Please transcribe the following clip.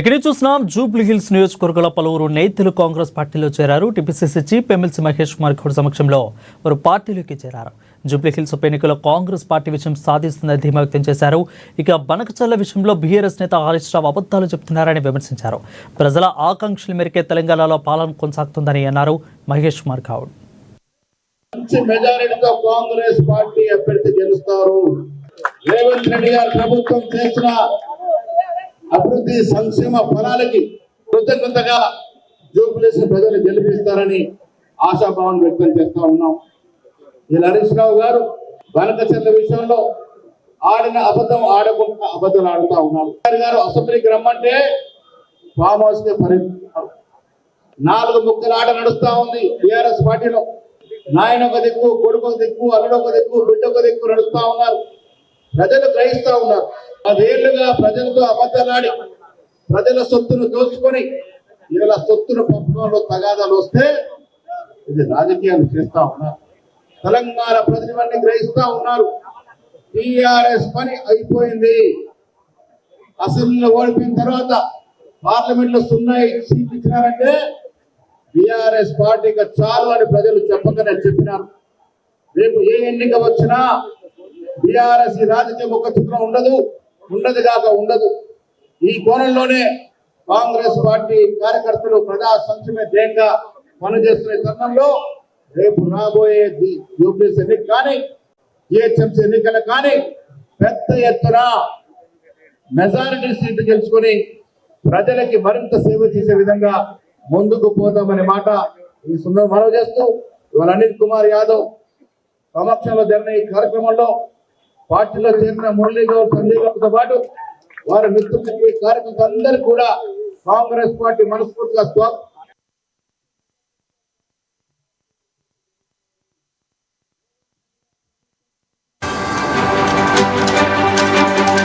ఎక్కడి చూసినా Jubilee hills నియోజకవర్గంలో పలువురు నేతలు కాంగ్రెస్ పార్టీలో చేరారు. TPCC chief MLC Mahesh Kumar Goud సమక్షంలో వారు పార్టీలోకి చేరారు. జూబ్లీ హిల్స్ ఉప ఎన్నికల్లో కాంగ్రెస్ పార్టీ విజయం సాధిస్తుందని ధీమా వ్యక్తం చేశారు. ఇక బనకచర్ల విషయంలో బీఆర్ఎస్ నేత హరీష్ రావు అబద్ధాలు చెబుతున్నారని విమర్శించారు. ప్రజల ఆకాంక్షల మేరకే తెలంగాణలో పాలన కొనసాగుతుందని అన్నారు మహేష్ కుమార్ గౌడ్. మెజారిటీతో కాంగ్రెస్ పార్టీ అభ్యర్థి గెలుస్తారు. రేవంత్ రెడ్డి గారు ప్రభుత్వం చేసిన అభివృద్ధి సంక్షేమ ఫలాలకి కృతజ్ఞతగా జూబ్లీస్ ప్రజలు గెలిపిస్తారని ఆశాభావం వ్యక్తం చేస్తా ఉన్నాం. ఈ హరీష్ రావు గారు బనకచర్ల విషయంలో ఆడిన అబద్ధం ఆడకుండా అబద్ధాలు ఆడుతా ఉన్నారు. గారు అసెంబ్లీకి రమ్మంటే ఫామ్ హౌస్ కి పరిగెత్తున్నారు. 4 ముక్కల ఆట నడుస్తా ఉంది టీఆర్ఎస్ పార్టీలో. నాయన ఒక దిక్కు, కొడుకు ఒక దిక్కు, అల్లుడు ఒక దిక్కు, బిడ్డ ఒక దిక్కు నడుస్తా ఉన్నారు. ప్రజలు గ్రహిస్తా ఉన్నారు. 10 ఏళ్లుగా ప్రజలతో అబద్ధాలాడి ప్రజల సొత్తును దోచుకొని ఇలా సొత్తును పంపడంలో తగాదాలు వస్తే ఇది రాజకీయాలు చేస్తా ఉన్నారు. తెలంగాణ ప్రజలన్నీ గ్రహిస్తా ఉన్నారు. టీఆర్ఎస్ పని అయిపోయింది. అసెంబ్లీలో ఓడిపోయిన తర్వాత పార్లమెంట్ లో 0 సీట్లు ఇచ్చినారంటే టీఆర్ఎస్ పార్టీకి చాలు అని ప్రజలు చెప్పకనే చెప్పినారు. రేపు ఏ ఎన్నిక వచ్చినా టీఆర్ఎస్ రాజకీయ ముఖ చిత్రం ఉండదు కాక ఉండదు. ఈ కోణంలోనే కాంగ్రెస్ పార్టీ కార్యకర్తలు ప్రజా సంక్షేమ ధ్యేయంగా పనిచేస్తున్న తరుణంలో రేపు రాబోయే జూబ్లీస్ ఎన్నిక కానీ జిహెచ్ఎంసీ ఎన్నికలు కానీ పెద్ద ఎత్తున మెజారిటీ సీట్లు గెలుచుకొని ప్రజలకి మరింత సేవ చేసే విధంగా ముందుకు పోతామనే మాట ఈ సుందర మనవి చేస్తూ ఇవాళ అనిల్ కుమార్ యాదవ్ సమక్షంలో జరిగిన ఈ కార్యక్రమంలో పార్టీలో చేరిన మురళీ గౌడ్, సంజయ్ గౌడ్తో పాటు వారి మిత్రులకి కార్యకర్తలందరూ కూడా కాంగ్రెస్ పార్టీ మనస్ఫూర్తిగా స్వాగతం